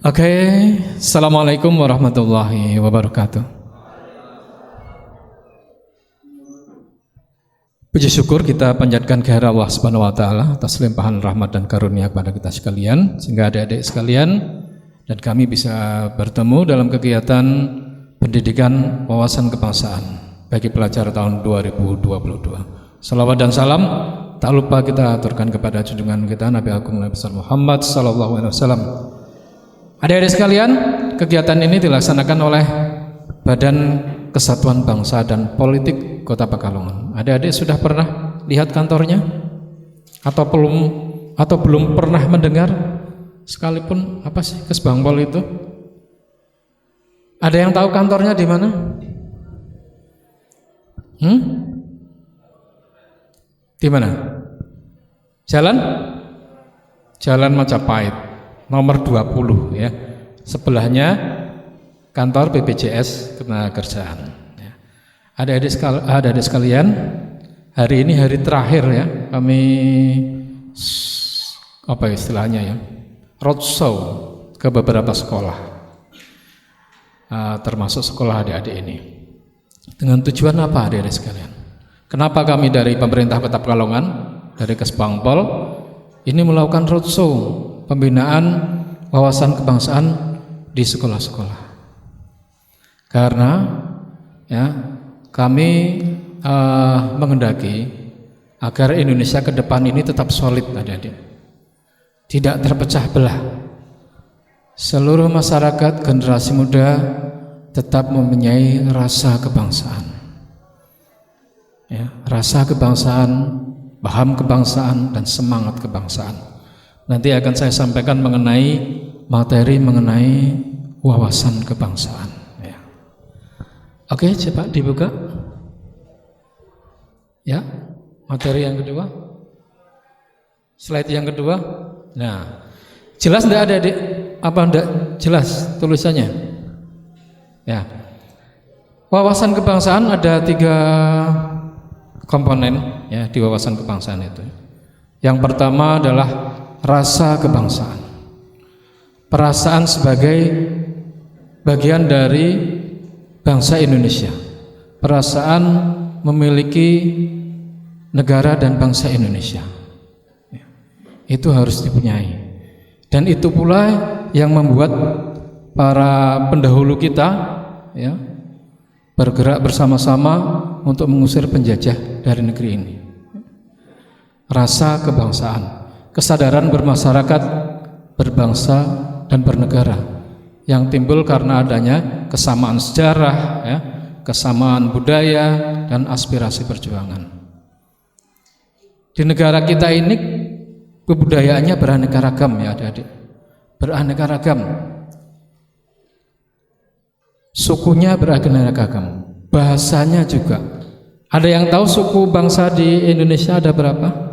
Oke, Assalamualaikum warahmatullahi wabarakatuh. Puji syukur kita panjatkan kehadirat Allah Subhanahu wa taala atas limpahan rahmat dan karunia kepada kita sekalian, sehingga adik-adik sekalian dan kami bisa bertemu dalam kegiatan pendidikan wawasan kebangsaan bagi pelajar tahun 2022. Salawat dan salam tak lupa kita aturkan kepada junjungan kita Nabi Agung Nabi Muhammad sallallahu alaihi wasallam. Adik-adik sekalian, kegiatan ini dilaksanakan oleh Badan Kesatuan Bangsa dan Politik Kota Pekalongan. Adik-adik sudah pernah lihat kantornya? Atau belum pernah mendengar sekalipun apa sih Kesbangpol itu? Ada yang tahu kantornya di mana? Di mana? Jalan Majapahit. Nomor 20 ya. Sebelahnya kantor BPJS Ketenagakerjaan ya. Adik-adik sekalian, hari ini hari terakhir ya. Kami apa istilahnya ya? Roadshow ke beberapa sekolah. Termasuk sekolah adik-adik ini. Dengan tujuan apa adik-adik sekalian? Kenapa kami dari pemerintah Kota Pekalongan, dari Kesbangpol ini melakukan roadshow pembinaan wawasan kebangsaan di sekolah-sekolah? Karena ya kami menghendaki agar Indonesia ke depan ini tetap solid, adik-adik, tidak terpecah belah. Seluruh masyarakat generasi muda tetap mempunyai rasa kebangsaan, ya, rasa kebangsaan, paham kebangsaan dan semangat kebangsaan. Nanti akan saya sampaikan mengenai materi mengenai wawasan kebangsaan ya. Oke, coba dibuka ya, materi yang kedua, slide yang kedua. Nah, jelas enggak ada adik? Apa enggak jelas tulisannya ya? Wawasan kebangsaan ada 3 komponen ya di wawasan kebangsaan itu. Yang pertama adalah rasa kebangsaan, perasaan sebagai bagian dari bangsa Indonesia, perasaan memiliki negara dan bangsa Indonesia, itu harus dipunyai. Dan itu pula yang membuat para pendahulu kita ya, bergerak bersama-sama untuk mengusir penjajah dari negeri ini. Rasa kebangsaan, kesadaran bermasyarakat, berbangsa dan bernegara yang timbul karena adanya kesamaan sejarah ya, kesamaan budaya dan aspirasi perjuangan. Di negara kita ini kebudayaannya beraneka ragam ya adik-adik, beraneka ragam, sukunya beraneka ragam, bahasanya juga. Ada yang tahu suku bangsa di Indonesia ada berapa?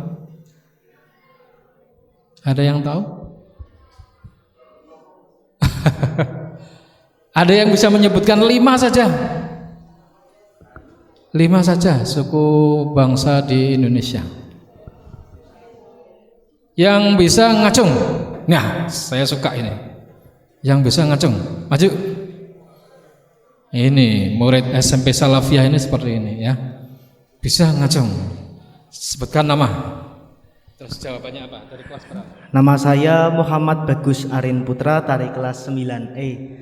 Ada yang tahu? Ada yang bisa menyebutkan 5 saja? 5 saja suku bangsa di Indonesia yang bisa ngacung. Nah, saya suka ini. Yang bisa ngacung, maju. Ini murid SMP Salafiyah ini seperti ini ya. Bisa ngacung. Sebutkan nama. Terus jawabannya apa? Dari kelas berapa? Nama saya Muhammad Bagus Arin Putra dari kelas 9E.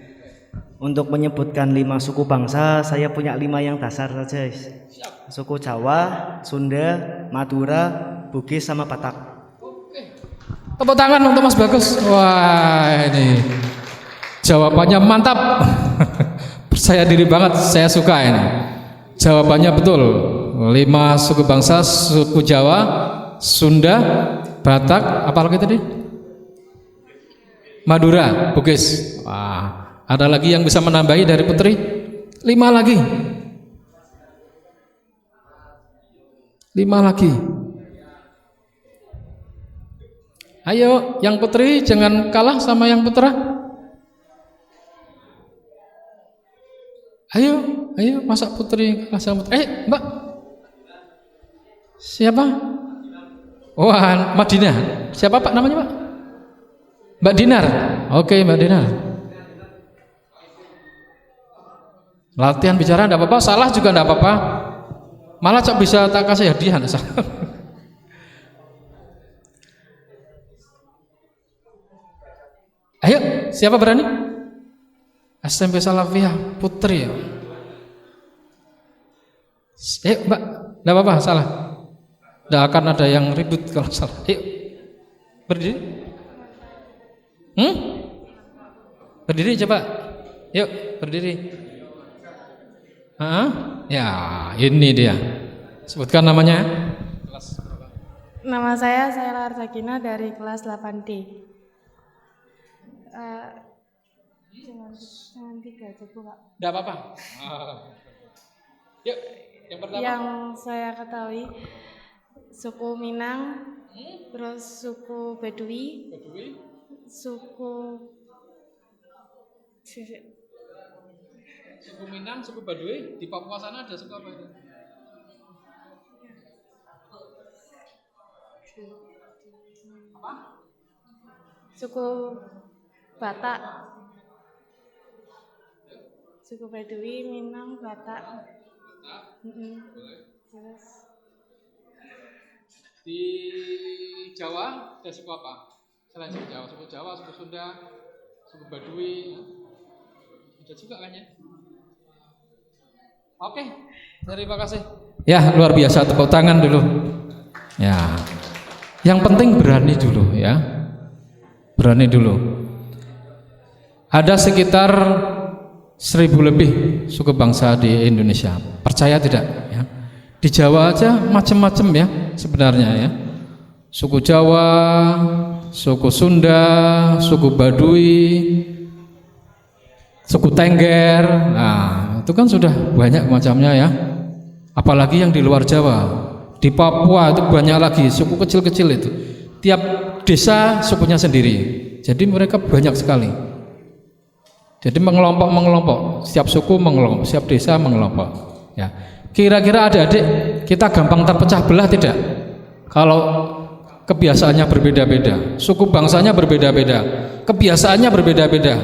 Untuk menyebutkan 5 suku bangsa, saya punya 5 yang dasar saja. Suku Jawa, Sunda, Madura, Bugis sama Batak. Tepuk tangan untuk Mas Bagus. Wah, ini jawabannya mantap. Percaya diri banget, saya suka ini. Jawabannya betul. 5 suku bangsa, suku Jawa, Sunda, Batak, apa lagi tadi? Madura, Bugis. Wah, ada lagi yang bisa menambahi dari Putri? 5 lagi. 5 lagi. Ayo, yang Putri jangan kalah sama yang Putra. Ayo, masa Putri kalah sama Putra? Mbak. Siapa? Wah, Madinah. Siapa Pak namanya Pak? Mbak Dinar. Oke, Mbak Dinar. Latihan bicara enggak apa-apa, salah juga enggak apa-apa. Malah cok bisa tak kasih hadiah enggak salah. Ayo, siapa berani? SMP Salafiyah Putri ya. Mbak, enggak apa-apa, salah. Enggak akan ada yang ribut kalau salah. Ayo, berdiri. Berdiri coba. Yuk, berdiri. Ya, ini dia. Sebutkan namanya. Nama saya Saila Arsakina dari kelas 8D. Jangan 3 cukup, Pak. Enggak apa-apa. Yuk, yang pertama. Yang saya ketahui suku Minang, terus suku Bedui, suku Minang, suku Baduy. Di Papua sana ada suku apa itu? Apa? Suku Batak, suku Bedui, Minang, Batak. Terus di Jawa ada suku apa? Selain suku Jawa, suku Sunda, suku Baduy, ada juga kan ya? Oke, terima kasih. Ya, luar biasa, tepuk tangan dulu. Ya, yang penting berani dulu ya, berani dulu. Ada sekitar 1000 lebih suku bangsa di Indonesia. Percaya tidak? Ya. Di Jawa aja macam-macam ya sebenarnya ya. Suku Jawa, suku Sunda, suku Baduy, suku Tengger. Nah, itu kan sudah banyak macamnya ya. Apalagi yang di luar Jawa. Di Papua itu banyak lagi suku kecil-kecil itu. Tiap desa sukunya sendiri. Jadi mereka banyak sekali. Jadi mengelompok-mengelompok, setiap suku mengelompok, setiap desa mengelompok. Ya. Kira-kira adik-adik kita gampang terpecah belah tidak? Kalau kebiasaannya berbeda-beda, suku bangsanya berbeda-beda, kebiasaannya berbeda-beda.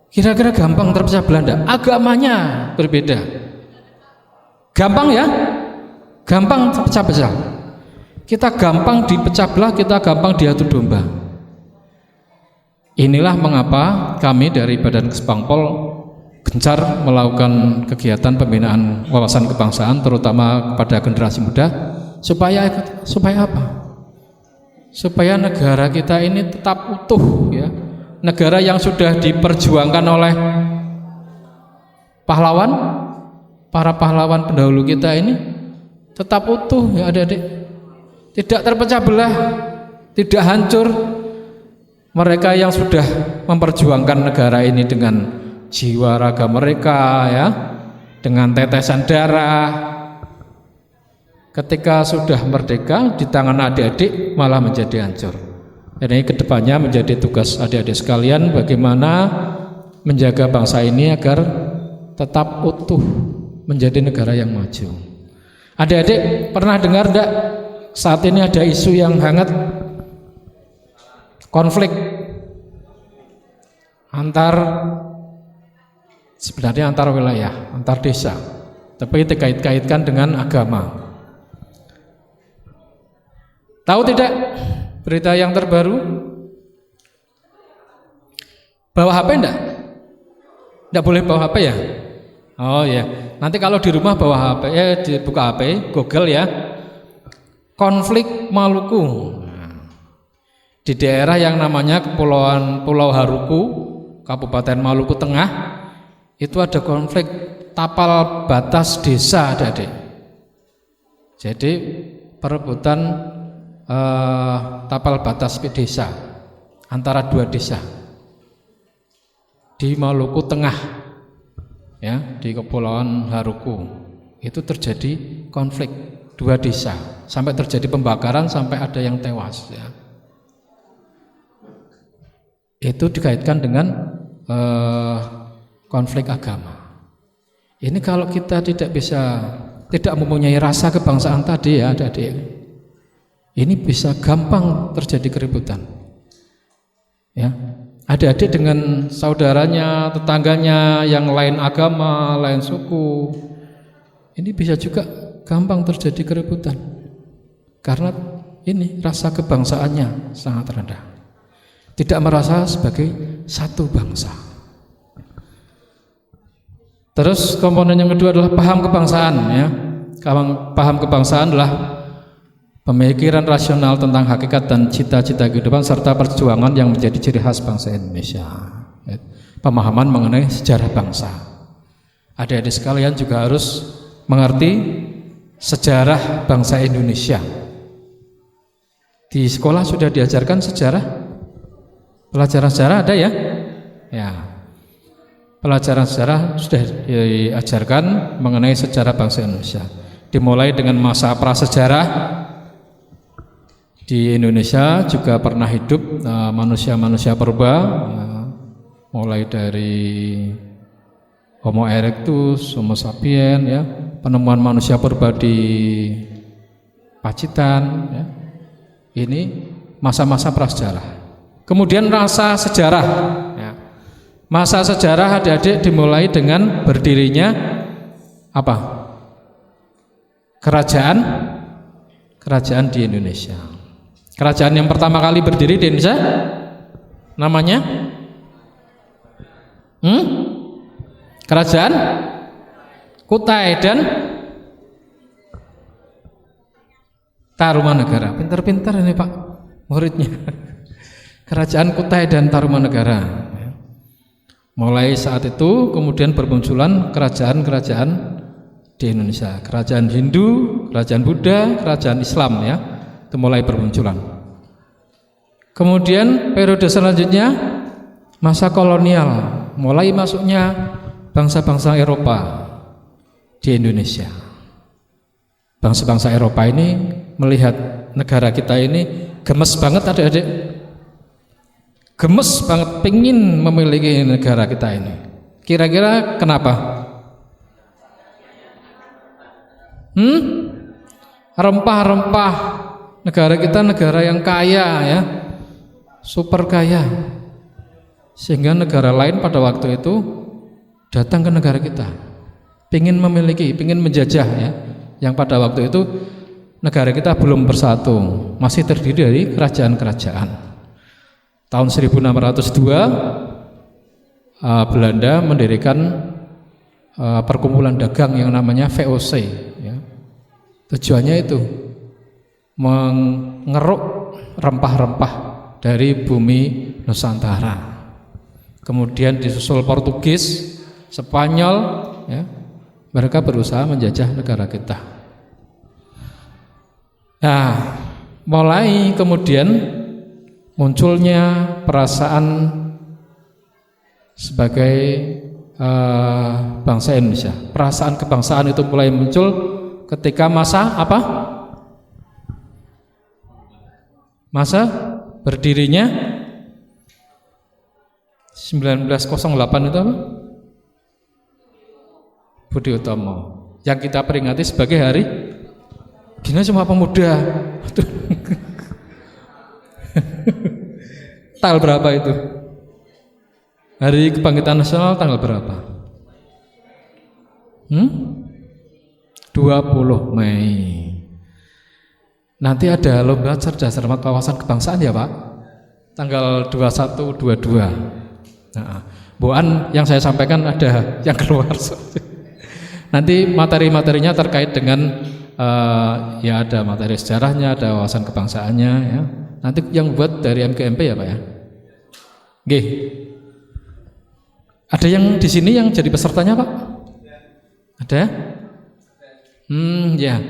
Kira-kira gampang terpecah belah enggak? Agamanya berbeda. Gampang ya? Gampang terpecah-pecah. Kita gampang dipecah belah, kita gampang diadu domba. Inilah mengapa kami dari Badan Kesbangpol gencar melakukan kegiatan pembinaan wawasan kebangsaan terutama kepada generasi muda supaya apa? Supaya negara kita ini tetap utuh ya. Negara yang sudah diperjuangkan oleh pahlawan, para pahlawan pendahulu kita ini tetap utuh ya adik-adik. Tidak terpecah belah, tidak hancur. Mereka yang sudah memperjuangkan negara ini dengan jiwa raga mereka ya, dengan tetesan darah, ketika sudah merdeka di tangan adik-adik malah menjadi hancur. Dan ini kedepannya menjadi tugas adik-adik sekalian bagaimana menjaga bangsa ini agar tetap utuh menjadi negara yang maju. Adik-adik pernah dengar enggak saat ini ada isu yang hangat, konflik sebenarnya antar wilayah, antar desa, tapi dikait-kaitkan dengan agama. Tahu tidak berita yang terbaru? Bawa HP enggak? Enggak boleh bawa HP ya? Oh ya, nanti kalau di rumah bawa HP, dibuka HP, Google ya. Konflik Maluku. Di daerah yang namanya Pulau Haruku, Kabupaten Maluku Tengah, itu ada konflik tapal batas desa, adik-adik. Jadi perebutan tapal batas desa antara dua desa di Maluku Tengah, ya, di Kepulauan Haruku. Itu terjadi konflik dua desa, sampai terjadi pembakaran, sampai ada yang tewas, ya. Itu dikaitkan dengan konflik agama. Ini kalau kita tidak mempunyai rasa kebangsaan tadi ya adik-adik, ini bisa gampang terjadi keributan. Ya, adik-adik dengan saudaranya, tetangganya yang lain agama, lain suku, ini bisa juga gampang terjadi keributan karena ini rasa kebangsaannya sangat rendah, tidak merasa sebagai satu bangsa. Terus komponen yang kedua adalah paham kebangsaan, ya. Paham kebangsaan adalah pemikiran rasional tentang hakikat dan cita-cita kehidupan serta perjuangan yang menjadi ciri khas bangsa Indonesia. Pemahaman mengenai sejarah bangsa. Adik-adik sekalian juga harus mengerti sejarah bangsa Indonesia. Di sekolah sudah diajarkan sejarah? Pelajaran sejarah ada ya? Ya. Pelajaran sejarah sudah diajarkan mengenai sejarah bangsa Indonesia. Dimulai dengan masa prasejarah. Di Indonesia juga pernah hidup manusia-manusia purba, mulai dari Homo erectus, Homo sapiens, ya, penemuan manusia purba di Pacitan, ya. Ini masa-masa prasejarah. Kemudian masa sejarah, ya. Masa sejarah adik-adik dimulai dengan berdirinya apa? Kerajaan di Indonesia. Kerajaan yang pertama kali berdiri di Indonesia namanya Kerajaan Kutai dan Tarumanegara. Pintar-pintar ini Pak muridnya. Kerajaan Kutai dan Tarumanegara. Mulai saat itu kemudian bermunculan kerajaan-kerajaan di Indonesia. Kerajaan Hindu, kerajaan Buddha, kerajaan Islam, ya. Itu mulai bermunculan. Kemudian periode selanjutnya masa kolonial, mulai masuknya bangsa-bangsa Eropa di Indonesia. Bangsa-bangsa Eropa ini melihat negara kita ini gemes banget adik-adik, gemes banget pengen memiliki negara kita ini. Kira-kira kenapa? Rempah-rempah negara kita negara yang kaya, ya, super kaya, sehingga negara lain pada waktu itu datang ke negara kita, pengen memiliki, pengen menjajah, ya. Yang pada waktu itu negara kita belum bersatu, masih terdiri dari kerajaan-kerajaan. Tahun 1602 Belanda mendirikan perkumpulan dagang yang namanya VOC, ya. Tujuannya itu mengeruk rempah-rempah dari bumi Nusantara. Kemudian disusul Portugis, Spanyol, ya. Mereka berusaha menjajah negara kita. Nah, mulai kemudian munculnya perasaan sebagai bangsa Indonesia. Perasaan kebangsaan itu mulai muncul ketika masa apa? Masa berdirinya 1908 itu apa? Budi Utomo, yang kita peringati sebagai hari Gina Sumpah Pemuda. Tanggal berapa itu? Hari Kebangkitan Nasional tanggal berapa? 20 Mei. Nanti ada lomba cerdas cermat wawasan kebangsaan ya Pak? Tanggal 21, 22. Nah, buan yang saya sampaikan ada yang keluar. Nanti materi-materinya terkait dengan ya ada materi sejarahnya, ada wawasan kebangsaannya, ya. Nanti yang buat dari MGMP ya Pak ya. Nggih. Ada yang di sini yang jadi pesertanya Pak? Ada? Ya.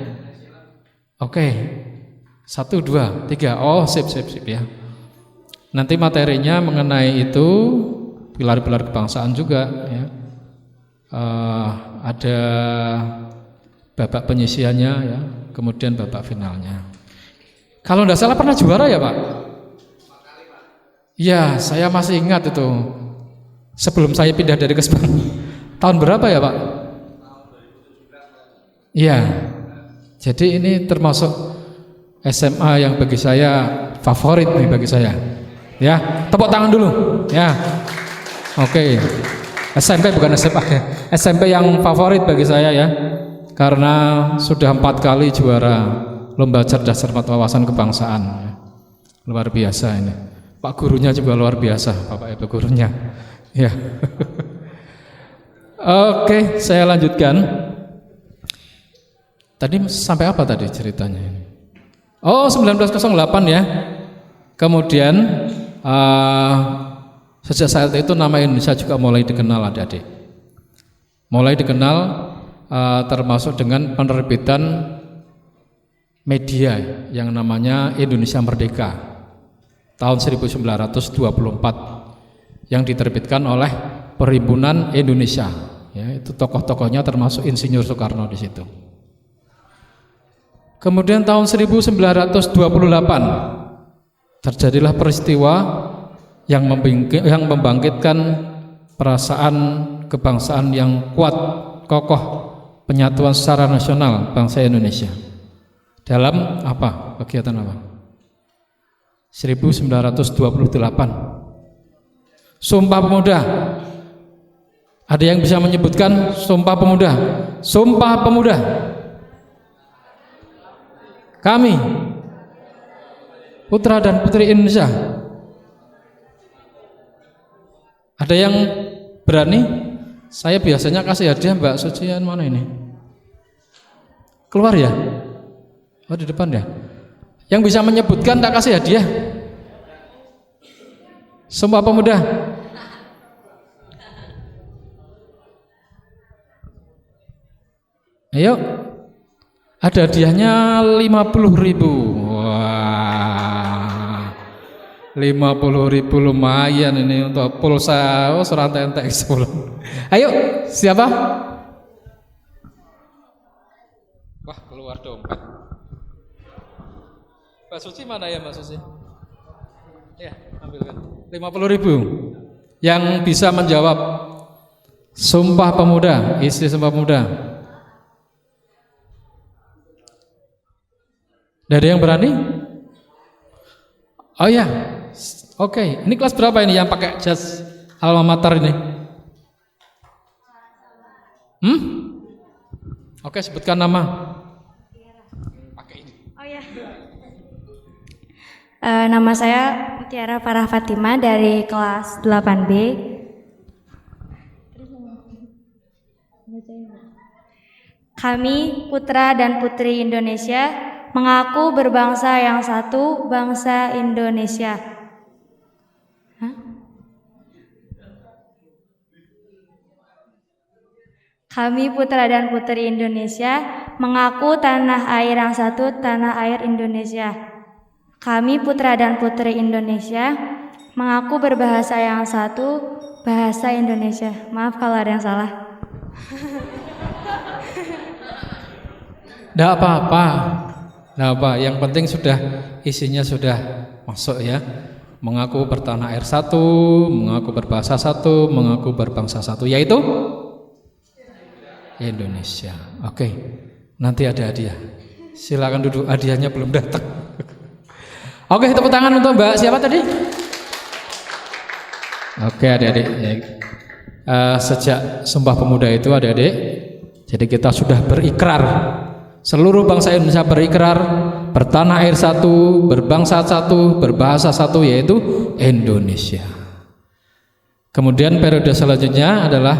Oke. 1, 2, 3. Oh, sip ya. Nanti materinya mengenai itu pilar-pilar kebangsaan juga, ya. Ada babak penyisiannya, ya, kemudian babak finalnya. Kalau tidak salah pernah juara ya Pak? Ya, saya masih ingat itu. Sebelum saya pindah dari Kesbang. Tahun berapa ya Pak? Iya. Jadi ini termasuk SMA yang bagi saya favorit nih bagi saya. Ya, tepuk tangan dulu. Ya. Oke. SMP bukan SMA ya. SMP yang favorit bagi saya ya. Karena sudah 4 kali juara lomba cerdas cermat wawasan kebangsaan. Luar biasa ini. Pak gurunya juga luar biasa, Bapak Ibu gurunya. Ya. Oke, saya lanjutkan. Tadi sampai apa tadi ceritanya ini? Oh, 1908 ya. Kemudian sejak saat itu nama Indonesia juga mulai dikenal adik-adik. Mulai dikenal termasuk dengan penerbitan media yang namanya Indonesia Merdeka tahun 1924 yang diterbitkan oleh Perhimpunan Indonesia. Ya, itu tokoh-tokohnya termasuk Insinyur Soekarno di situ. Kemudian tahun 1928 terjadilah peristiwa yang membangkitkan perasaan kebangsaan yang kuat, kokoh, penyatuan secara nasional bangsa Indonesia. Dalam apa? Kegiatan apa? 1928. Sumpah Pemuda. Ada yang bisa menyebutkan Sumpah Pemuda? Sumpah Pemuda. Kami putra dan putri Indonesia. Ada yang berani? Saya biasanya kasih hadiah Mbak Sucian, mana ini? Keluar ya? Oh, di depan ya. Yang bisa menyebutkan tak kasih hadiah. Sumpah Pemuda. Ayo. Ada hadiahnya 50.000. Wah. 50.000 lumayan ini untuk pulsa serantai entek sebelum. Ayo, siapa? Wah, keluar dompet. Mbak Suci mana ya, Mbak Suci? Ya, ambilkan. 50.000. Yang bisa menjawab Sumpah Pemuda, isi Sumpah Pemuda. Ada yang berani? Oh ya, oke. Ini kelas berapa ini yang pakai jas alma mater ini? Oke, sebutkan nama. Pakai ini. Oh ya. Nama saya Mutiara Farah Fatima dari kelas 8B. Kami putra dan putri Indonesia mengaku berbangsa yang satu, bangsa Indonesia. Kami putra dan putri Indonesia mengaku tanah air yang satu, tanah air Indonesia. Kami putra dan putri Indonesia mengaku berbahasa yang satu, bahasa Indonesia. Maaf kalau ada yang salah. Tidak apa-apa. Nah, apa yang penting sudah isinya sudah masuk ya. Mengaku bertanah air satu, mengaku berbahasa satu, mengaku berbangsa satu, yaitu Indonesia. Oke, nanti ada hadiah. Silakan duduk, hadiahnya belum datang. Oke, tepuk tangan untuk Mbak siapa tadi? Oke, adik-adik. Sejak Sumpah Pemuda itu adik-adik, jadi kita sudah berikrar. Seluruh bangsa Indonesia berikrar bertanah air satu, berbangsa satu, berbahasa satu, yaitu Indonesia. Kemudian periode selanjutnya adalah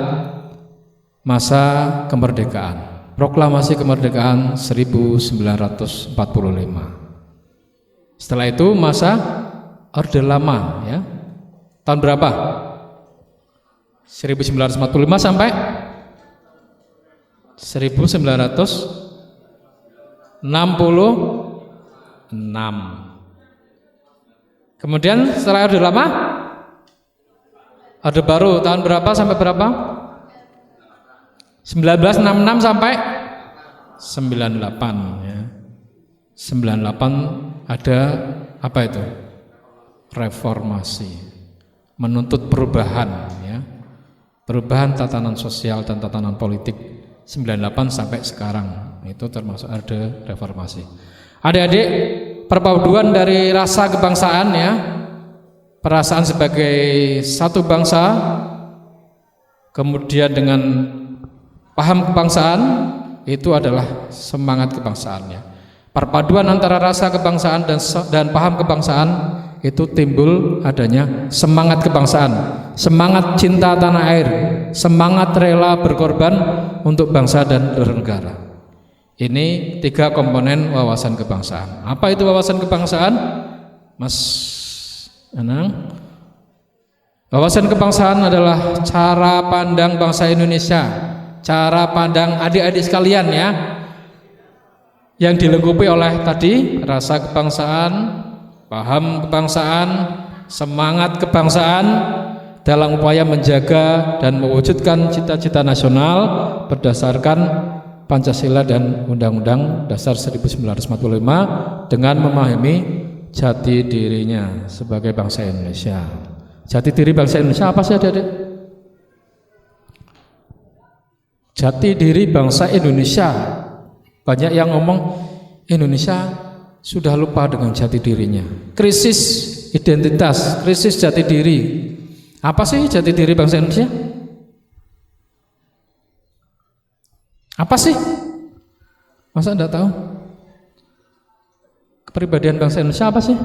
masa kemerdekaan. Proklamasi kemerdekaan 1945. Setelah itu masa Orde Lama ya. Tahun berapa? 1945 sampai 1966. Kemudian setelah Orde Lama, Orde Baru tahun berapa sampai berapa? 1966 sampai 98 ya. 98 ada apa itu? Reformasi, menuntut perubahan ya. Perubahan tatanan sosial dan tatanan politik 98 sampai sekarang. Itu termasuk ada reformasi. Adik-adik, perpaduan dari rasa kebangsaan ya. perasaan sebagai satu bangsa, kemudian dengan paham kebangsaan, itu adalah semangat kebangsaannya. Perpaduan antara rasa kebangsaan dan paham kebangsaan, itu timbul adanya semangat kebangsaan, semangat cinta tanah air, semangat rela berkorban untuk bangsa dan bernegara. Ini 3 komponen wawasan kebangsaan. Apa itu wawasan kebangsaan, Mas Anang? Wawasan kebangsaan adalah cara pandang bangsa Indonesia, cara pandang adik-adik sekalian ya, yang dilengkapi oleh tadi rasa kebangsaan, paham kebangsaan, semangat kebangsaan dalam upaya menjaga dan mewujudkan cita-cita nasional berdasarkan Pancasila dan Undang-Undang Dasar 1945 dengan memahami jati dirinya sebagai bangsa Indonesia. Jati diri bangsa Indonesia apa sih adik-adik? Jati diri bangsa Indonesia. Banyak yang ngomong Indonesia sudah lupa dengan jati dirinya. Krisis identitas, krisis jati diri. Apa sih jati diri bangsa Indonesia? Apa sih? Masa enggak tahu? Kepribadian bangsa Indonesia apa sih?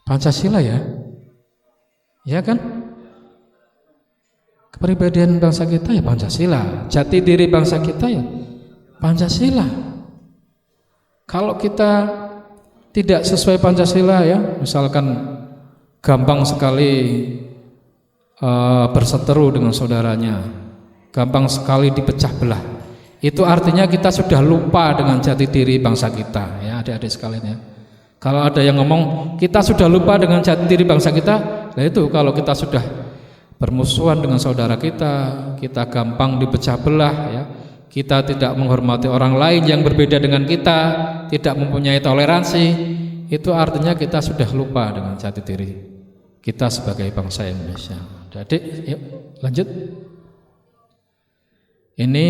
Pancasila ya? Ya kan? Kepribadian bangsa kita ya Pancasila. Jati diri bangsa kita ya Pancasila. Kalau kita tidak sesuai Pancasila ya, misalkan gampang sekali berseteru dengan saudaranya, gampang sekali dipecah belah. Itu artinya kita sudah lupa dengan jati diri bangsa kita ya adik-adik sekalian ya. Kalau ada yang ngomong kita sudah lupa dengan jati diri bangsa kita, nah itu kalau kita sudah bermusuhan dengan saudara kita gampang dipecah belah ya. Kita tidak menghormati orang lain yang berbeda dengan kita, tidak mempunyai toleransi, itu artinya kita sudah lupa dengan jati diri kita sebagai bangsa Indonesia. Jadi yuk lanjut. Ini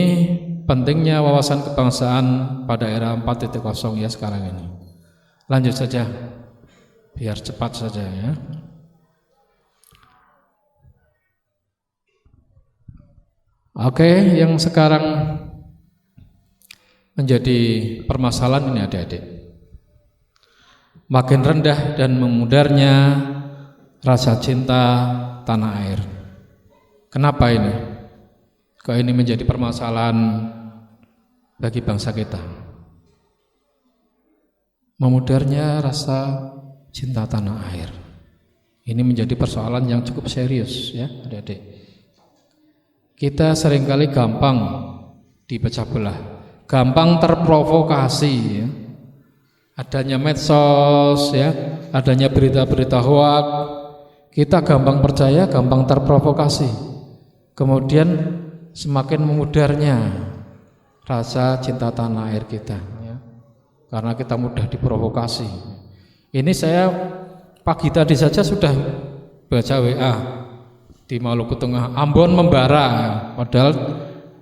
pentingnya wawasan kebangsaan pada era 4.0 ya sekarang ini. Lanjut saja, biar cepat saja ya. Oke, yang sekarang menjadi permasalahan ini adik-adik. Makin rendah dan memudarnya rasa cinta tanah air. Kenapa ini? Kok ini menjadi permasalahan bagi bangsa kita? Memudarnya rasa cinta tanah air. Ini menjadi persoalan yang cukup serius ya, adik-adik. Kita seringkali gampang dipecah belah, gampang terprovokasi ya. Adanya medsos ya, adanya berita-berita hoak, kita gampang percaya, gampang terprovokasi. Kemudian semakin memudarnya rasa cinta tanah air kita ya. Karena kita mudah diprovokasi. Ini saya pagi tadi saja sudah baca WA di Maluku Tengah, Ambon membara, padahal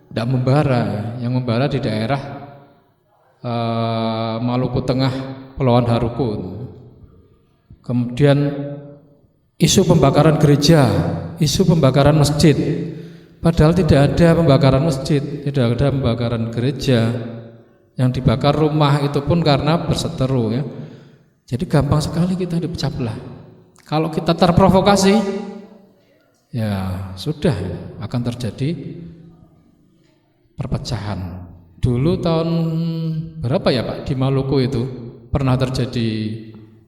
tidak membara, yang membara di daerah Maluku Tengah, Kepulauan Haruku. Kemudian isu pembakaran gereja, isu pembakaran masjid, padahal tidak ada pembakaran masjid, tidak ada pembakaran gereja. Yang dibakar rumah itu pun karena berseteru ya. Jadi gampang sekali kita dipecah belah. Kalau kita terprovokasi, ya sudah akan terjadi perpecahan. Dulu tahun berapa ya Pak di Maluku itu pernah terjadi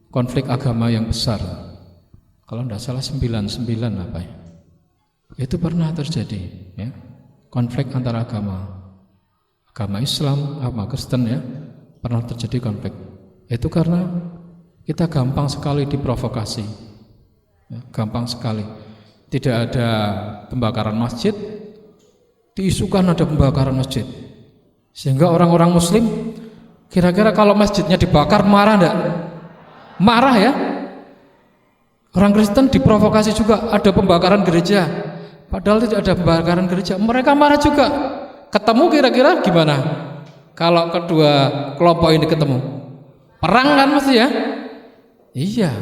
konflik agama yang besar. Kalau tidak salah 99 apa ya. Itu pernah terjadi ya. Konflik antara agama Islam, agama Kristen ya, pernah terjadi konflik. Itu karena kita gampang sekali diprovokasi ya, gampang sekali. Tidak ada pembakaran masjid, diisukan ada pembakaran masjid, sehingga orang-orang muslim kira-kira kalau masjidnya dibakar marah enggak? Marah ya. Orang Kristen diprovokasi juga ada pembakaran gereja, padahal tidak ada pembakaran gereja, mereka marah juga. Ketemu kira-kira gimana kalau kedua kelompok ini ketemu? Perang kan mesti ya. Iya.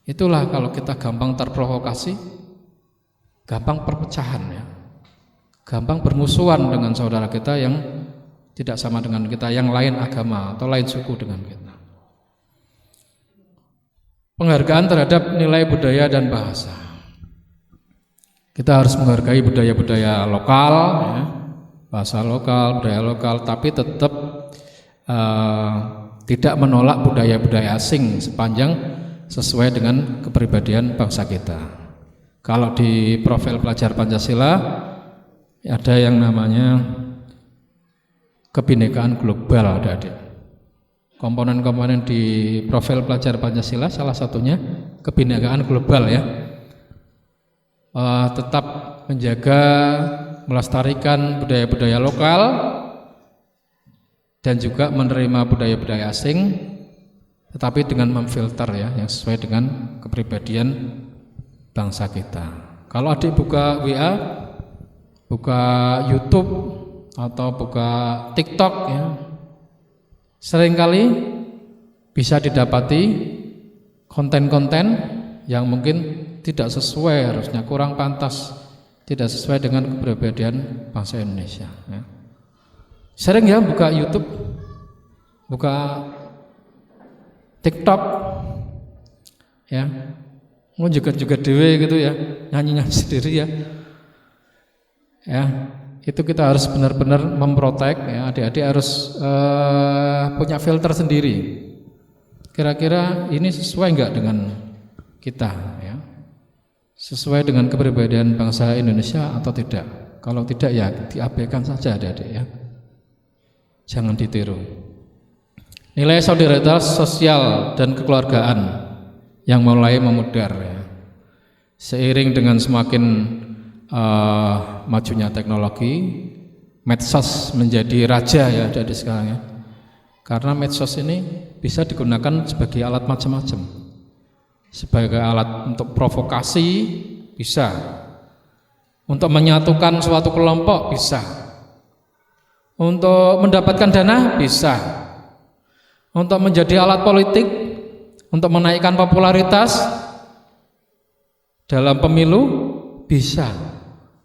Itulah kalau kita gampang terprovokasi, gampang perpecahan ya. Gampang bermusuhan dengan saudara kita yang tidak sama dengan kita, yang lain agama atau lain suku dengan kita. Penghargaan terhadap nilai budaya dan bahasa. Kita harus menghargai budaya-budaya lokal ya, bahasa lokal, budaya lokal, tapi tetap tidak menolak budaya-budaya asing sepanjang sesuai dengan kepribadian bangsa kita. Kalau di profil pelajar Pancasila ada yang namanya kebinekaan global, adik-adik. Komponen-komponen di profil pelajar Pancasila salah satunya kebinekaan global ya. Tetap menjaga, melestarikan budaya-budaya lokal dan juga menerima budaya-budaya asing, tetapi dengan memfilter ya, yang sesuai dengan kepribadian bangsa kita. Kalau adik buka WA, buka YouTube atau buka TikTok ya, seringkali bisa didapati konten-konten yang mungkin tidak sesuai, harusnya kurang pantas, tidak sesuai dengan kepribadian bangsa Indonesia ya. Sering ya buka YouTube, buka TikTok ya, mau juga dewe gitu ya, nyanyi sendiri ya. Ya, itu kita harus benar-benar memprotek ya, adik-adik harus punya filter sendiri. Kira-kira ini sesuai enggak dengan kita ya? Sesuai dengan kepribadian bangsa Indonesia atau tidak? Kalau tidak ya diabaikan saja adik-adik ya. Jangan ditiru. Nilai solidaritas sosial dan kekeluargaan yang mulai memudar ya. Seiring dengan semakin majunya teknologi, medsos menjadi raja ya adik-adik sekarang ya. Karena medsos ini bisa digunakan sebagai alat macam-macam. Sebagai alat untuk provokasi bisa, untuk menyatukan suatu kelompok bisa, untuk mendapatkan dana bisa, untuk menjadi alat politik, untuk menaikkan popularitas dalam pemilu bisa,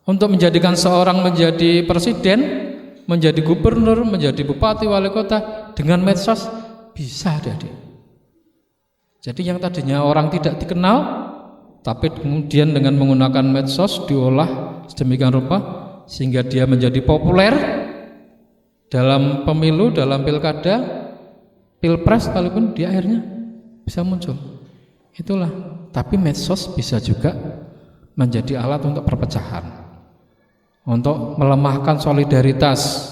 untuk menjadikan seorang menjadi presiden, menjadi gubernur, menjadi bupati, wali kota dengan medsos bisa adik-adik. Jadi yang tadinya orang tidak dikenal, tapi kemudian dengan menggunakan medsos diolah sedemikian rupa sehingga dia menjadi populer dalam pemilu, dalam pilkada, pilpres, walaupun dia akhirnya bisa muncul. Itulah. Tapi medsos bisa juga menjadi alat untuk perpecahan, untuk melemahkan solidaritas,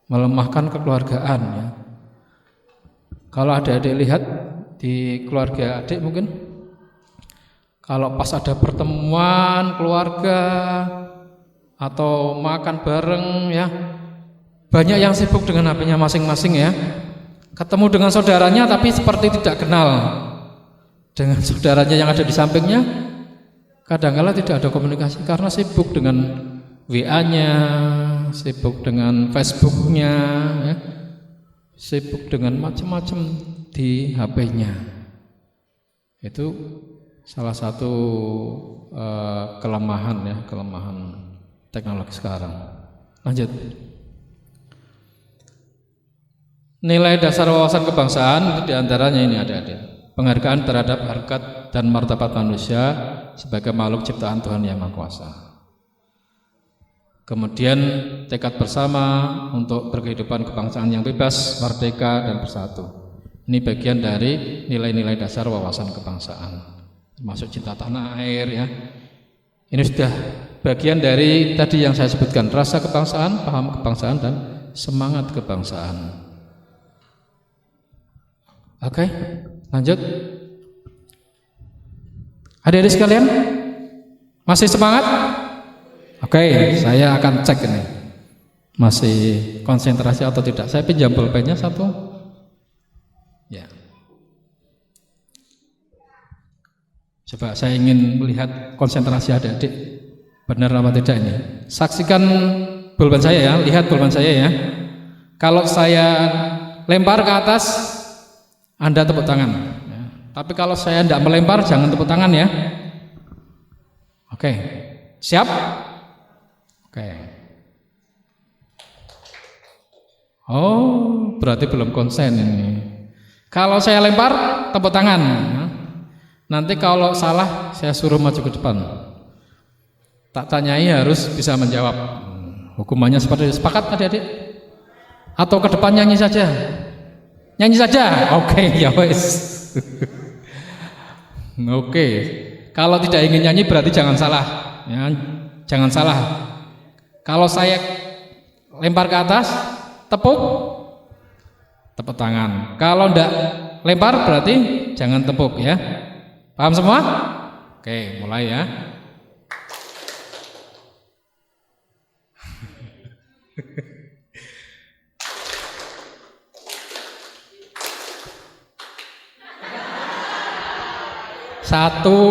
melemahkan kekeluargaan ya. Kalau adik-adik lihat di keluarga adik mungkin kalau pas ada pertemuan keluarga atau makan bareng ya, banyak yang sibuk dengan HP-nya masing-masing ya. Ketemu dengan saudaranya tapi seperti tidak kenal dengan saudaranya yang ada di sampingnya. Kadang-kala tidak ada komunikasi karena sibuk dengan WA-nya, sibuk dengan Facebook-nya ya, sibuk dengan macam-macam di HP-nya. Itu salah satu kelemahan ya, kelemahan teknologi sekarang. Lanjut. Nilai dasar wawasan kebangsaan itu diantaranya ini adik-adik. Penghargaan terhadap harkat dan martabat manusia sebagai makhluk ciptaan Tuhan Yang Maha Kuasa. Kemudian tekad bersama untuk berkehidupan kebangsaan yang bebas, merdeka dan bersatu. Ini bagian dari nilai-nilai dasar wawasan kebangsaan, termasuk cinta tanah air ya. Ini sudah bagian dari tadi yang saya sebutkan, rasa kebangsaan, paham kebangsaan dan semangat kebangsaan. Oke, lanjut. Adik-adik sekalian, masih semangat? Oke, saya akan cek ini masih konsentrasi atau tidak. Saya pinjam pulpennya satu. Ya. Coba saya ingin melihat konsentrasi adik-adik benar apa tidak ini. Saksikan pulpen saya ya, lihat pulpen saya ya. Kalau saya lempar ke atas, Anda tepuk tangan ya. Tapi kalau saya tidak melempar jangan tepuk tangan ya. Oke, siap? Oke. Oh, berarti belum konsen ini. Kalau saya lempar, tepuk tangan. Nanti kalau salah, saya suruh maju ke depan. Tak tanyai harus bisa menjawab. Hukumannya seperti itu. Sepakat adik-adik? Atau ke depan nyanyi saja? Nyanyi saja? Oke, ya wes. Oke. Kalau tidak ingin nyanyi berarti jangan salah. Ya, jangan salah. Kalau saya lempar ke atas, tepuk tangan. Kalau enggak lempar berarti jangan tepuk ya. Paham semua? Oke, mulai ya. Satu,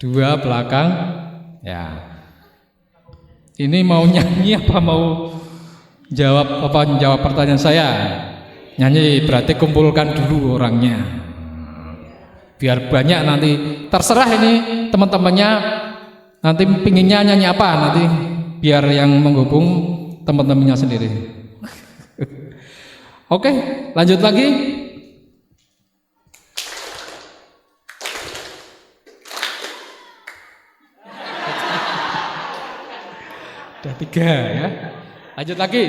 dua belakang. Ya. Ini mau nyanyi apa mau jawab pertanyaan saya? Nyanyi berarti kumpulkan dulu orangnya. Biar banyak nanti. Terserah ini teman-temannya nanti pinginnya nyanyi apa nanti. Biar yang menghubung teman-temannya sendiri. Oke, lanjut lagi. Ada 3 ya. Lanjut lagi.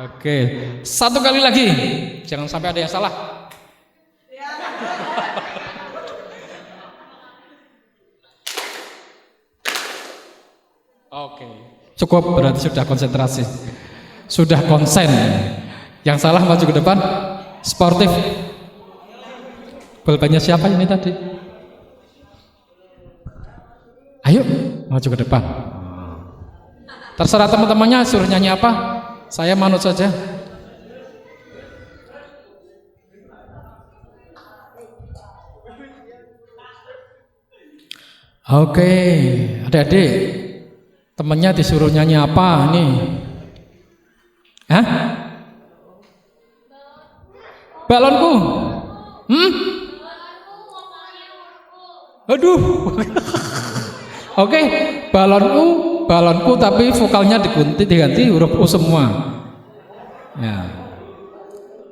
Oke, 1 kali lagi. Jangan sampai ada yang salah. Oke, cukup berarti sudah konsentrasi. Sudah konsen. Yang salah maju ke depan. Sportif. Pulpennya siapa ini tadi? Ayo maju ke depan. Terserah teman-temannya suruh nyanyi apa, saya manut saja. Oke, adik-adik, temannya disuruh nyanyi apa nih? Hah? Balonku? Aduh. Oke, balonku tapi vokalnya diganti huruf U semua. Ya.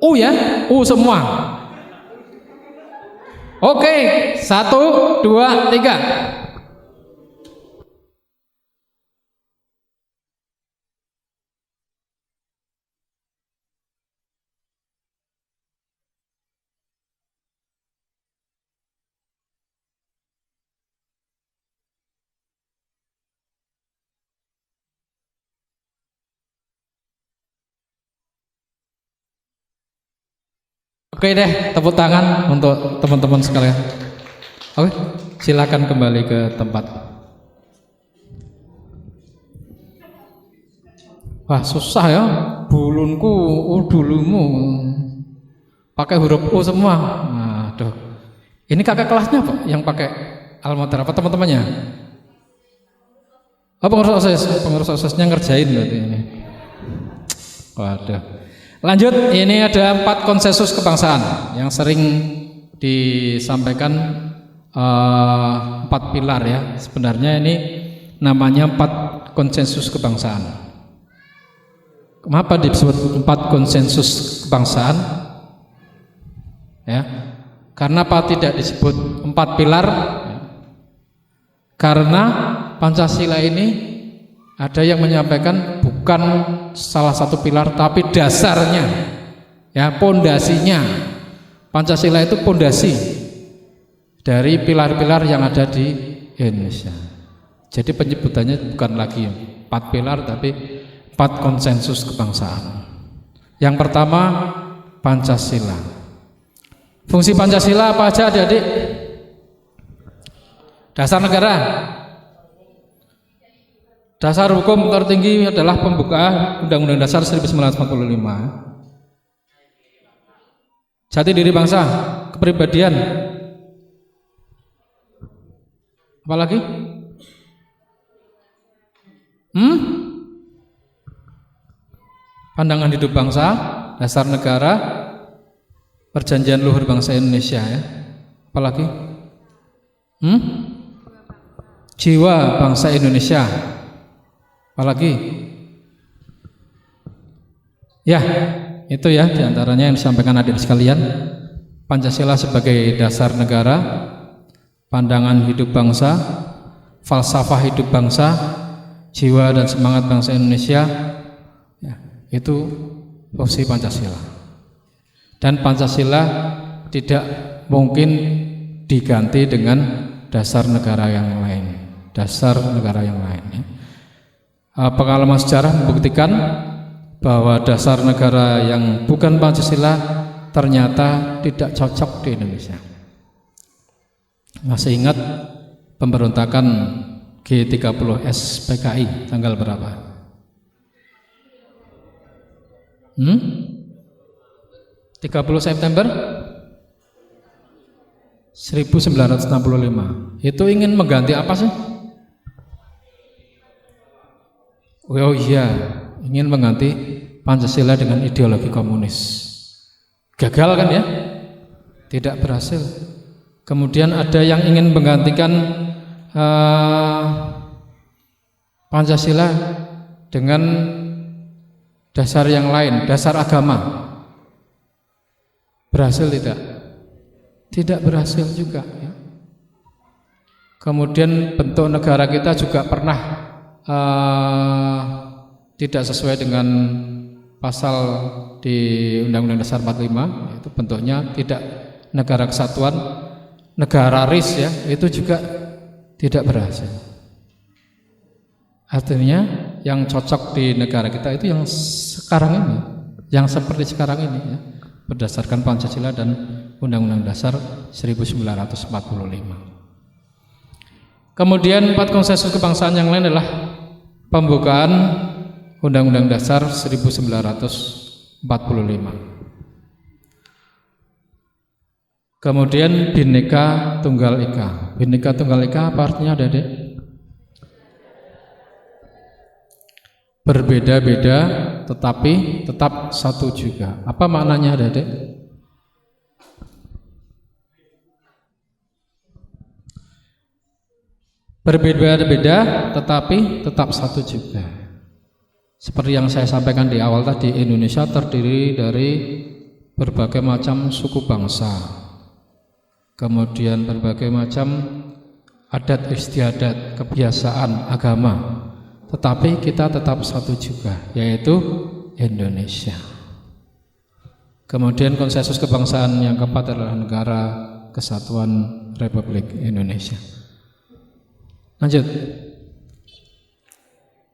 U ya, U semua. Oke, 1, 2, 3. Oke deh, tepuk tangan untuk teman-teman sekalian. Oke, silakan kembali ke tempat. Wah, susah ya, bulunku, dulumu, pakai huruf U semua. Aduh, ini kakak kelasnya apa? Yang pakai almater apa teman-temannya? Oh, pengurus OSIS-nya ngerjain berarti ini. Waduh. Lanjut, ini ada 4 konsensus kebangsaan yang sering disampaikan 4 pilar ya. Sebenarnya ini namanya 4 konsensus kebangsaan. Kenapa disebut 4 konsensus kebangsaan? Ya, karena apa tidak disebut 4 pilar? Karena Pancasila ini ada yang menyampaikan bukan salah satu pilar tapi dasarnya, ya, pondasinya. Pancasila itu pondasi dari pilar-pilar yang ada di Indonesia. Jadi penyebutannya bukan lagi 4 pilar tapi 4 konsensus kebangsaan. Yang pertama Pancasila. Fungsi Pancasila apa aja adik-adik? Dasar negara. Dasar hukum tertinggi adalah pembukaan Undang-Undang Dasar 1945. Jati diri bangsa, kepribadian. Apalagi? Pandangan hidup bangsa, dasar negara, perjanjian luhur bangsa Indonesia ya. Apalagi? Jiwa bangsa Indonesia. Apalagi? Ya, itu ya diantaranya yang disampaikan adik sekalian. Pancasila sebagai dasar negara, pandangan hidup bangsa, falsafah hidup bangsa, jiwa dan semangat bangsa Indonesia, ya, itu fungsi Pancasila. Dan Pancasila tidak mungkin diganti dengan dasar negara yang lain. Dasar negara yang lain. Ya. Pengalaman sejarah membuktikan bahwa dasar negara yang bukan Pancasila ternyata tidak cocok di Indonesia. Masih ingat pemberontakan G30S PKI tanggal berapa? 30 September 1965. Itu ingin mengganti apa sih? Oh iya, ingin mengganti Pancasila dengan ideologi komunis. Gagal kan ya? Tidak berhasil. Kemudian ada yang ingin menggantikan Pancasila dengan dasar yang lain, dasar agama. Berhasil tidak? Tidak berhasil juga ya. Kemudian bentuk negara kita juga pernah tidak sesuai dengan pasal di Undang-Undang Dasar 45, itu bentuknya tidak negara kesatuan, negara RIS ya, itu juga tidak berhasil. Artinya yang cocok di negara kita itu yang sekarang ini, yang seperti sekarang ini ya, berdasarkan Pancasila dan Undang-Undang Dasar 1945. Kemudian 4 konsensus kebangsaan yang lain adalah pembukaan Undang-Undang Dasar 1945. Kemudian Bhinneka Tunggal Ika. Bhinneka Tunggal Ika apa artinya, Adik? Berbeda-beda tetapi tetap satu juga. Apa maknanya, Adik? Berbeda-beda tetapi tetap satu juga. Seperti yang saya sampaikan di awal tadi, Indonesia terdiri dari berbagai macam suku bangsa, kemudian berbagai macam adat istiadat, kebiasaan, agama, tetapi kita tetap satu juga, yaitu Indonesia. Kemudian konsensus kebangsaan yang keempat adalah Negara Kesatuan Republik Indonesia. Lanjut.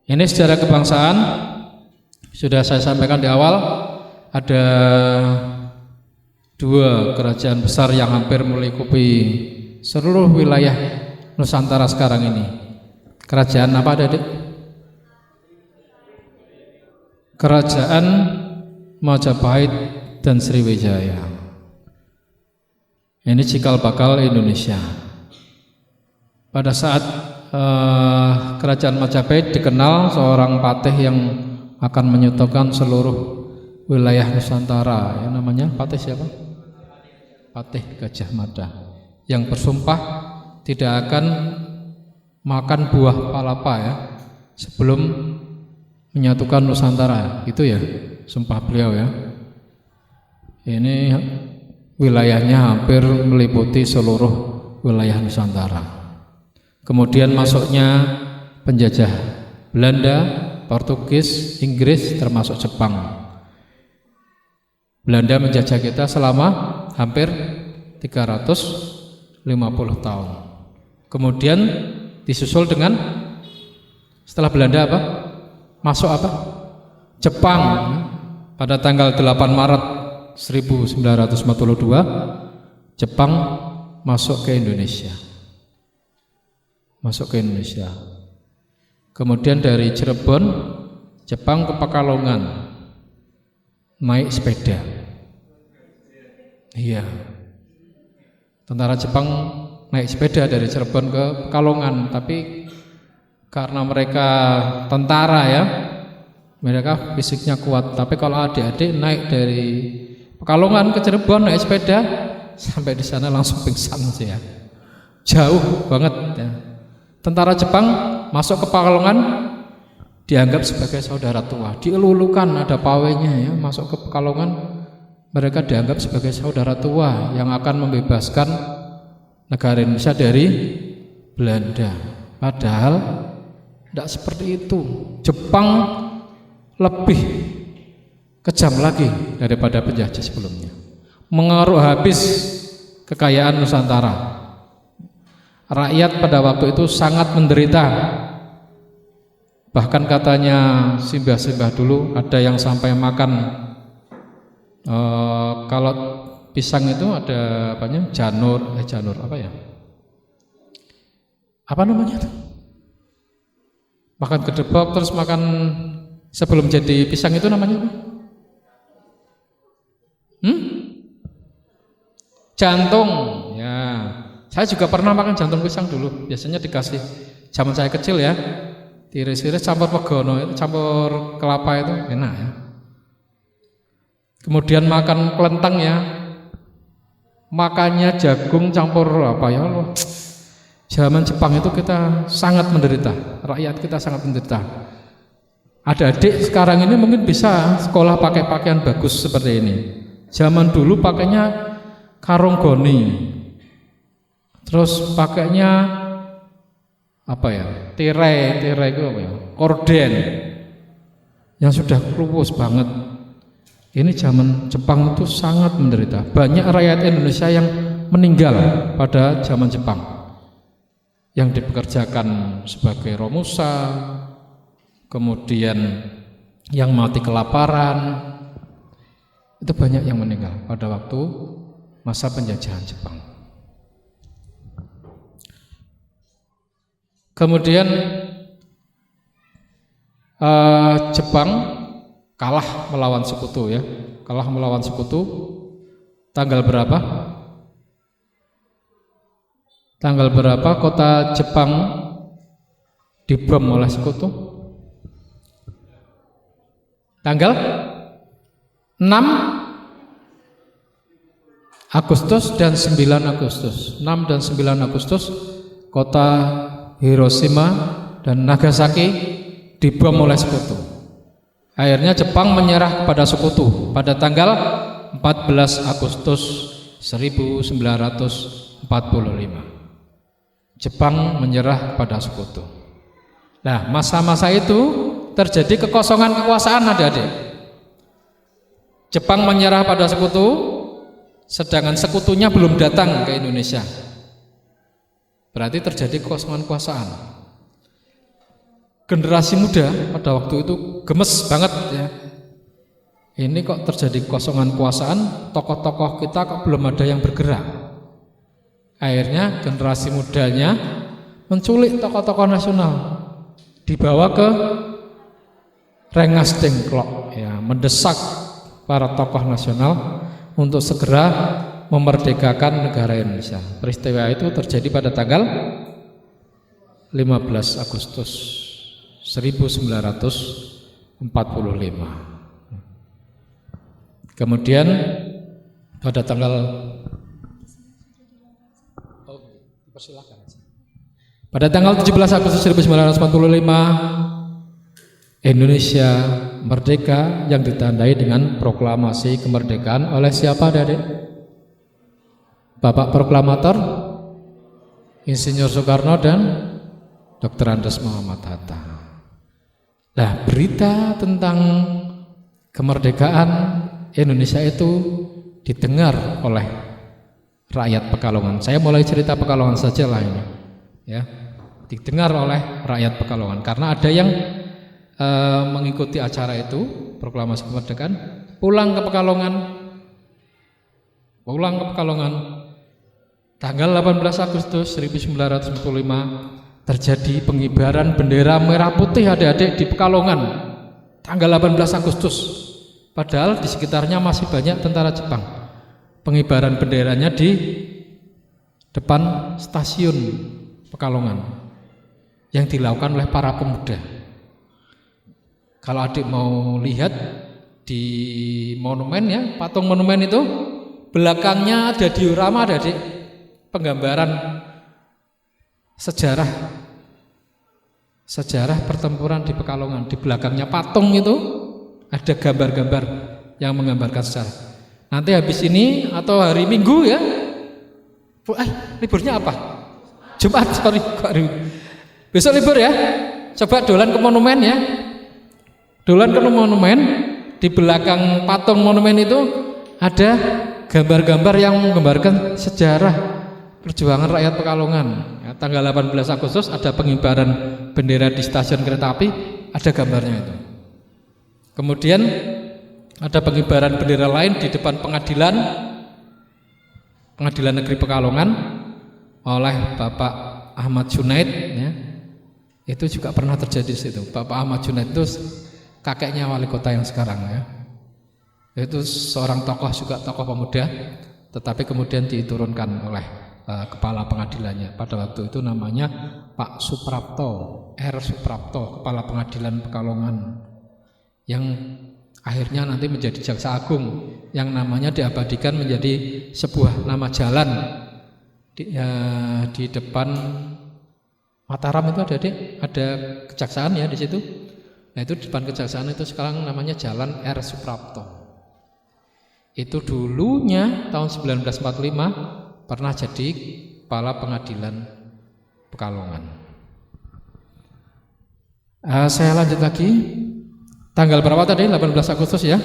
Ini sejarah kebangsaan sudah saya sampaikan di awal. Ada 2 kerajaan besar yang hampir melingkupi seluruh wilayah Nusantara sekarang ini. Kerajaan apa, Adik? Kerajaan Majapahit dan Sriwijaya. Ini cikal bakal Indonesia. Pada saat kerajaan Majapahit dikenal seorang patih yang akan menyutokan seluruh wilayah Nusantara, yang namanya patih siapa? Patih Gajah Mada, yang bersumpah tidak akan makan buah palapa ya sebelum menyatukan Nusantara. Itu ya sumpah beliau ya. Ini wilayahnya hampir meliputi seluruh wilayah Nusantara. Kemudian masuknya penjajah Belanda, Portugis, Inggris, termasuk Jepang. Belanda menjajah kita selama hampir 350 tahun. Kemudian disusul dengan setelah Belanda apa? Masuk apa? Jepang. Pada tanggal 8 Maret 1942 Jepang masuk ke Indonesia. Kemudian dari Cirebon Jepang ke Pekalongan naik sepeda. Iya. Tentara Jepang naik sepeda dari Cirebon ke Pekalongan, tapi karena mereka tentara ya, mereka fisiknya kuat. Tapi kalau adik-adik naik dari Pekalongan ke Cirebon naik sepeda, sampai di sana langsung pingsan sih ya. Jauh banget ya. Tentara Jepang masuk ke Pekalongan dianggap sebagai saudara tua, dielulukan, ada pawainya ya. Masuk ke Pekalongan mereka dianggap sebagai saudara tua yang akan membebaskan negara Indonesia dari Belanda. Padahal tidak seperti itu. Jepang lebih kejam lagi daripada penjajah sebelumnya, mengaruh habis kekayaan Nusantara. Rakyat pada waktu itu sangat menderita. Bahkan katanya simbah-simbah dulu ada yang sampai makan kalau pisang itu ada apanya? Janur apa ya? Apa namanya itu? Makan gedebok terus makan sebelum jadi pisang itu namanya apa? Jantung. Ya, saya juga pernah makan jantung pisang dulu. Biasanya dikasih zaman saya kecil ya. Tiris-tiris campur pegono, campur kelapa itu enak ya. Kemudian makan kelentang ya. Makannya jagung campur apa ya Allah. Zaman Jepang itu kita sangat menderita. Rakyat kita sangat menderita. Adik-adik sekarang ini mungkin bisa sekolah pakai pakaian bagus seperti ini. Zaman dulu pakainya karung goni, terus pakainya apa ya, tirai itu apa ya, korden yang sudah keruwus banget. Ini zaman Jepang itu sangat menderita. Banyak rakyat Indonesia yang meninggal pada zaman Jepang, yang dipekerjakan sebagai romusa, kemudian yang mati kelaparan. Itu banyak yang meninggal pada waktu masa penjajahan Jepang. Kemudian Jepang kalah melawan sekutu ya. Kalah melawan sekutu tanggal berapa? Tanggal berapa kota Jepang dibom oleh sekutu? Tanggal 6 Agustus dan 9 Agustus. 6 dan 9 Agustus kota Hiroshima dan Nagasaki dibom oleh sekutu. Akhirnya Jepang menyerah kepada sekutu pada tanggal 14 Agustus 1945. Jepang menyerah kepada sekutu. Nah, masa-masa itu terjadi kekosongan kekuasaan adik-adik. Jepang menyerah pada sekutu, sedangkan sekutunya belum datang ke Indonesia. Berarti terjadi kekosongan kekuasaan. Generasi muda pada waktu itu gemes banget ya. Ini kok terjadi kekosongan kekuasaan, tokoh-tokoh kita kok belum ada yang bergerak. Akhirnya generasi mudanya menculik tokoh-tokoh nasional, dibawa ke Rengas Dengklok ya, mendesak para tokoh nasional untuk segera memerdekakan negara Indonesia. Peristiwa itu terjadi pada tanggal 15 Agustus 1945. Kemudian pada tanggal pada tanggal 17 Agustus 1945 Indonesia merdeka yang ditandai dengan proklamasi kemerdekaan oleh siapa Adik? Bapak Proklamator Insinyur Soekarno dan Dr. Andes Muhammad Hatta. Nah, berita tentang kemerdekaan Indonesia itu didengar oleh rakyat Pekalongan. Saya mulai cerita Pekalongan saja lah ini, ya. Didengar oleh rakyat Pekalongan karena ada yang mengikuti acara itu, proklamasi kemerdekaan, pulang ke Pekalongan. Tanggal 18 Agustus 1945 terjadi pengibaran bendera merah putih adik-adik di Pekalongan. Tanggal 18 Agustus. Padahal di sekitarnya masih banyak tentara Jepang. Pengibaran benderanya di depan stasiun Pekalongan yang dilakukan oleh para pemuda. Kalau adik mau lihat di monumen ya, patung monumen itu belakangnya ada diorama, ada adik, penggambaran sejarah pertempuran di Pekalongan. Di belakangnya patung itu ada gambar-gambar yang menggambarkan sejarah. Nanti habis ini atau hari Minggu ya, liburnya apa? Jumat, sorry, besok libur ya. Coba dolan ke monumen ya. Dolan ke monumen, di belakang patung monumen itu ada gambar-gambar yang menggambarkan sejarah perjuangan rakyat Pekalongan. Ya, tanggal 18 Agustus ada pengibaran bendera di stasiun kereta api, ada gambarnya itu. Kemudian ada pengibaran bendera lain di depan pengadilan negeri Pekalongan oleh Bapak Ahmad Junaid ya. Itu juga pernah terjadi di situ. Bapak Ahmad Junaid itu kakeknya wali kota yang sekarang ya. Itu seorang tokoh, juga tokoh pemuda, tetapi kemudian diturunkan oleh kepala pengadilannya. Pada waktu itu namanya Pak Suprapto, R. Suprapto, kepala pengadilan Pekalongan, yang akhirnya nanti menjadi jaksa agung, yang namanya diabadikan menjadi sebuah nama jalan di depan Mataram itu ada kejaksaan ya di situ. Nah itu di depan kejaksaan itu sekarang namanya Jalan R. Suprapto. Itu dulunya tahun 1945 pernah jadi kepala pengadilan Pekalongan. Saya lanjut lagi. Tanggal berapa tadi? 18 Agustus ya.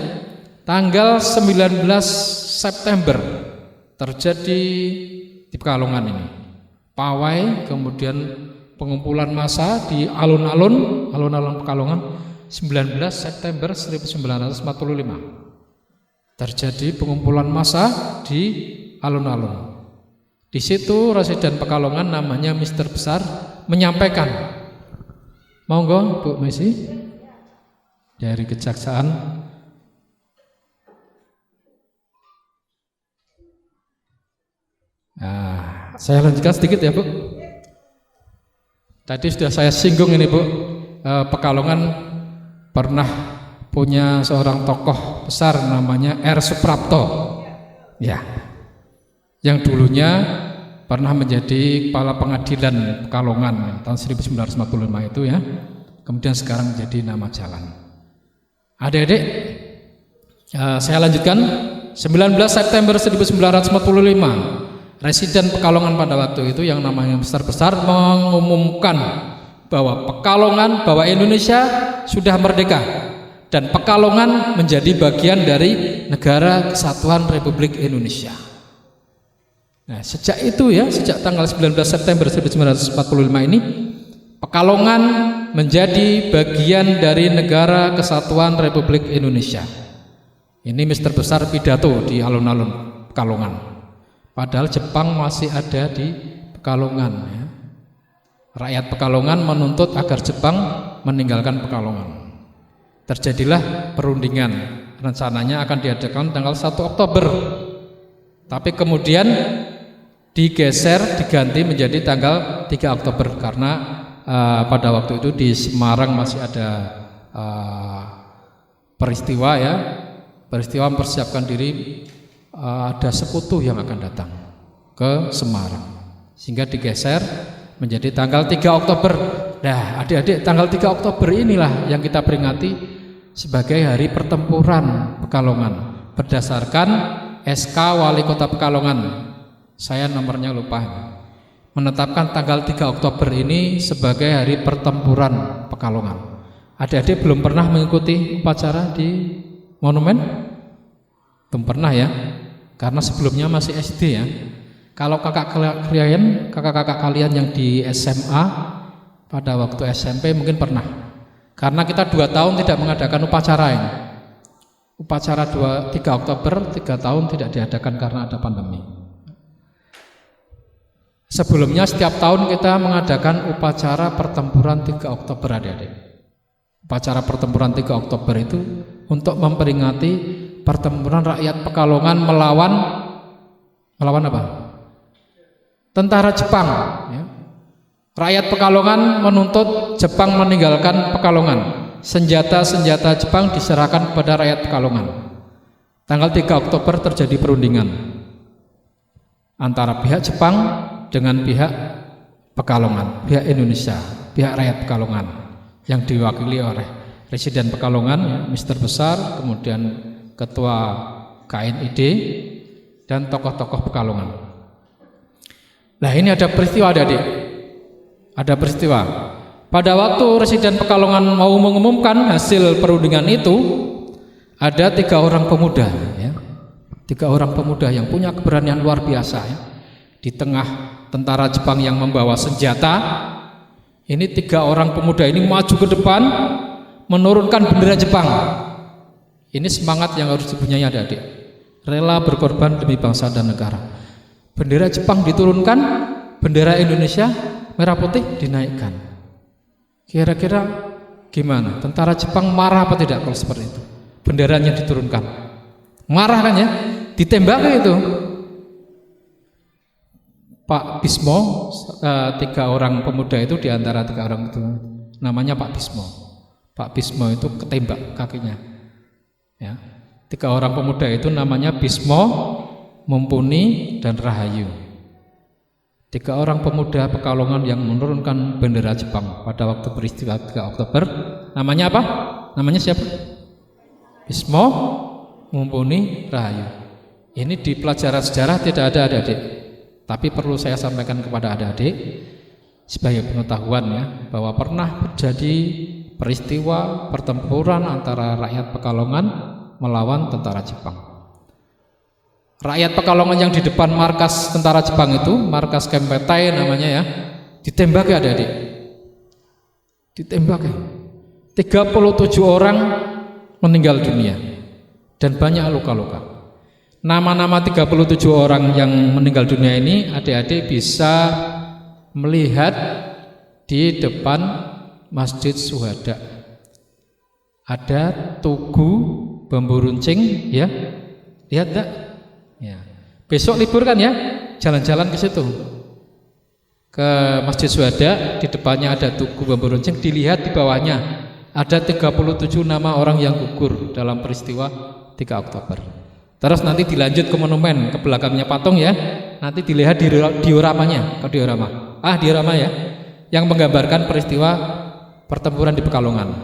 Tanggal 19 September terjadi di Pekalongan ini pawai, kemudian pengumpulan massa di alun-alun Pekalongan. 19 September 1945 terjadi pengumpulan massa di alun-alun. Di situ Residen Pekalongan namanya Mister Besar menyampaikan, monggo Bu Messi dari kejaksaan. Nah, saya lanjutkan sedikit ya Bu. Tadi sudah saya singgung ini Bu, Pekalongan pernah punya seorang tokoh besar namanya R. Suprapto ya, yang dulunya pernah menjadi kepala pengadilan Pekalongan tahun 1945 itu ya, kemudian sekarang menjadi nama jalan. Adik-adik, saya lanjutkan. 19 September 1945 Residen Pekalongan pada waktu itu yang namanya besar-besar mengumumkan bahwa Pekalongan, bahwa Indonesia sudah merdeka dan Pekalongan menjadi bagian dari Negara Kesatuan Republik Indonesia. Nah, sejak itu ya, sejak tanggal 19 September 1945 ini Pekalongan menjadi bagian dari Negara Kesatuan Republik Indonesia. Ini Mister Besar pidato di alun-alun Pekalongan. Padahal Jepang masih ada di Pekalongan ya. Rakyat Pekalongan menuntut agar Jepang meninggalkan Pekalongan. Terjadilah perundingan. Rencananya akan diadakan tanggal 1 Oktober. Tapi kemudian diganti menjadi tanggal 3 Oktober karena pada waktu itu di Semarang masih ada peristiwa mempersiapkan diri, ada sekutu yang akan datang ke Semarang, sehingga digeser menjadi tanggal 3 Oktober. Nah, adik-adik, tanggal 3 Oktober inilah yang kita peringati sebagai hari pertempuran Pekalongan berdasarkan SK Wali Kota Pekalongan. Saya nomornya lupa. Menetapkan tanggal 3 Oktober ini sebagai hari pertempuran Pekalongan. Adik-adik belum pernah mengikuti upacara di monumen? Belum pernah ya, karena sebelumnya masih SD ya. Kalau kakak-kakak kalian yang di SMA pada waktu SMP mungkin pernah. Karena kita 2 tahun tidak mengadakan upacara ini. Upacara 3 Oktober 3 tahun tidak diadakan karena ada pandemi. Sebelumnya setiap tahun kita mengadakan upacara pertempuran 3 Oktober adik-adik. Upacara pertempuran 3 Oktober itu untuk memperingati pertempuran rakyat Pekalongan melawan apa? Tentara Jepang ya. Rakyat Pekalongan menuntut Jepang meninggalkan Pekalongan. senjata-senjata Jepang diserahkan kepada rakyat Pekalongan. Tanggal 3 Oktober terjadi perundingan antara pihak Jepang dengan pihak Pekalongan, pihak Indonesia, pihak rakyat Pekalongan yang diwakili oleh Residen Pekalongan, Mister Besar, kemudian Ketua KNID dan tokoh-tokoh Pekalongan. Nah, ini ada peristiwa adik-adik. Ada peristiwa. Pada waktu Residen Pekalongan mau mengumumkan hasil perundingan itu, ada 3 orang pemuda, ya. 3 orang pemuda yang punya keberanian luar biasa, ya. Di tengah tentara Jepang yang membawa senjata, ini 3 orang pemuda ini maju ke depan, menurunkan bendera Jepang. Ini semangat yang harus dipunyai adik-adik. Rela berkorban demi bangsa dan negara. Bendera Jepang diturunkan, bendera Indonesia merah putih dinaikkan. Kira-kira gimana? Tentara Jepang marah apa tidak kalau seperti itu? Benderanya diturunkan. Marah kan ya? Ditembak itu. Pak Bismo, 3 orang pemuda itu diantara 3 orang itu namanya Pak Bismo. Pak Bismo itu ketembak kakinya. Ya, 3 orang pemuda itu namanya Bismo, Mumpuni, dan Rahayu. 3 orang pemuda Pekalongan yang menurunkan bendera Jepang pada waktu peristiwa 3 Oktober. Namanya apa? Namanya siapa? Bismo, Mumpuni, Rahayu. Ini di pelajaran sejarah tidak ada adik-adik. Tapi perlu saya sampaikan kepada adik-adik sebagai pengetahuan ya, bahwa pernah terjadi peristiwa pertempuran antara rakyat Pekalongan melawan tentara Jepang. Rakyat Pekalongan yang di depan markas tentara Jepang itu, markas Kempetai namanya ya, ditembak ya adik-adik. Ditembak ya. 37 orang meninggal dunia dan banyak luka-luka. Nama-nama 37 orang yang meninggal dunia ini adik-adik bisa melihat di depan Masjid Syuhada. Ada Tugu Bambu Runcing ya. Lihat enggak? Ya. Besok libur kan ya? Jalan-jalan ke situ. Ke Masjid Syuhada, di depannya ada Tugu Bambu Runcing, dilihat di bawahnya ada 37 nama orang yang gugur dalam peristiwa 3 Oktober. Terus nanti dilanjut ke monumen, ke belakangnya patung ya. Nanti dilihat dioramanya, diorama ya, yang menggambarkan peristiwa pertempuran di Pekalongan.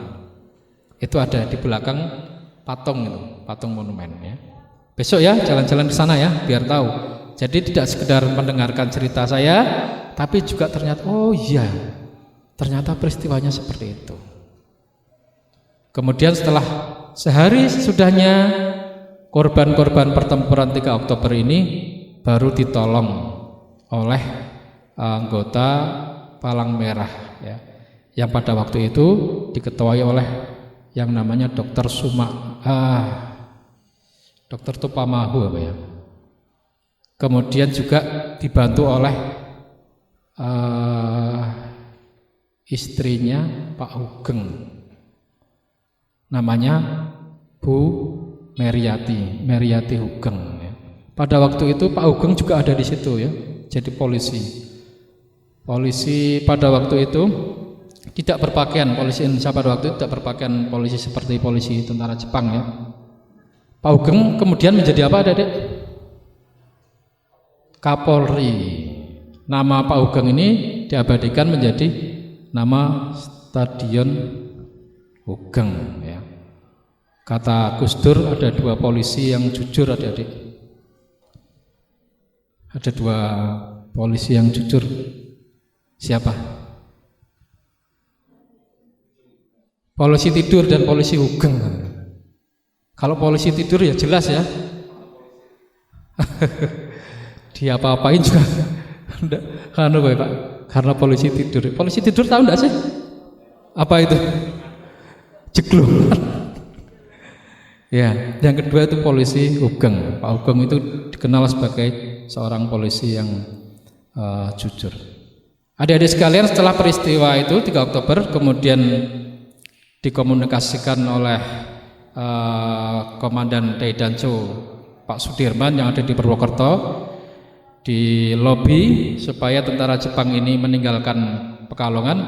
Itu ada di belakang patung itu, patung monumen ya. Besok ya jalan-jalan ke sana ya, biar tahu. Jadi tidak sekedar mendengarkan cerita saya, tapi juga ternyata oh iya, ternyata peristiwanya seperti itu. Kemudian setelah sehari sesudahnya korban-korban pertempuran 3 Oktober ini baru ditolong oleh anggota Palang Merah ya, yang pada waktu itu diketuai oleh yang namanya Dr. Dr. Tupamahu apa ya. Kemudian juga dibantu oleh istrinya Pak Hugeng, namanya Bu Meriati Hugeng ya. Pada waktu itu Pak Hugeng juga ada di situ ya, jadi polisi pada waktu itu tidak berpakaian, polisi Indonesia pada waktu itu tidak berpakaian polisi seperti polisi tentara Jepang ya. Pak Hugeng kemudian menjadi apa adik-adik? Kapolri. Nama Pak Hugeng ini diabadikan menjadi nama Stadion Hugeng ya. Kata Gus Dur ada 2 polisi yang jujur adik-adik. Ada 2 polisi yang jujur. Siapa? Polisi tidur dan polisi Hugeng. Kalau polisi tidur ya jelas ya. Dia apa-apain juga. Karena Pak, karena polisi tidur. Polisi tidur tahu enggak sih? Apa itu? Jeglung. Ya, yang kedua itu polisi Hugeng. Pak Hugeng itu dikenal sebagai seorang polisi yang jujur. Adik-adik sekalian, setelah peristiwa itu 3 Oktober kemudian dikomunikasikan oleh Komandan Daidancho Pak Sudirman yang ada di Purwokerto, di lobi supaya tentara Jepang ini meninggalkan Pekalongan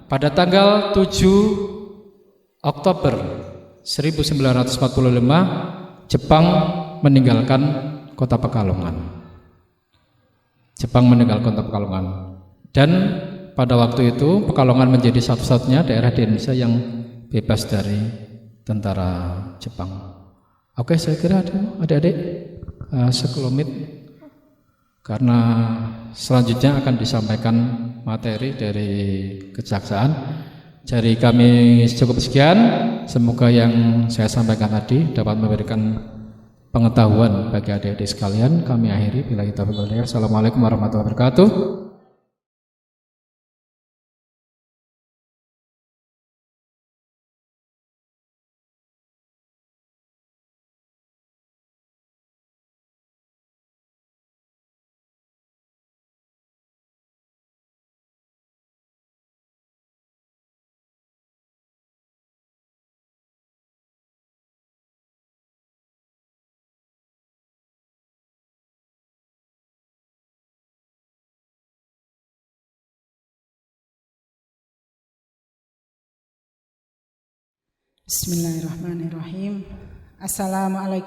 pada tanggal 7 Oktober 1945 Jepang meninggalkan kota Pekalongan. Jepang meninggalkan kota Pekalongan. Dan pada waktu itu Pekalongan menjadi satu-satunya daerah di Indonesia yang bebas dari tentara Jepang. Oke, saya kira adik-adik sekelumit, karena selanjutnya akan disampaikan materi dari kejaksaan. Dari kami cukup sekian. Semoga yang saya sampaikan tadi dapat memberikan pengetahuan bagi adik-adik sekalian. Kami akhiri. Billahi taufiq wal hidayah. Assalamualaikum warahmatullahi wabarakatuh. Bismillahirrahmanirrahim. Assalamualaikum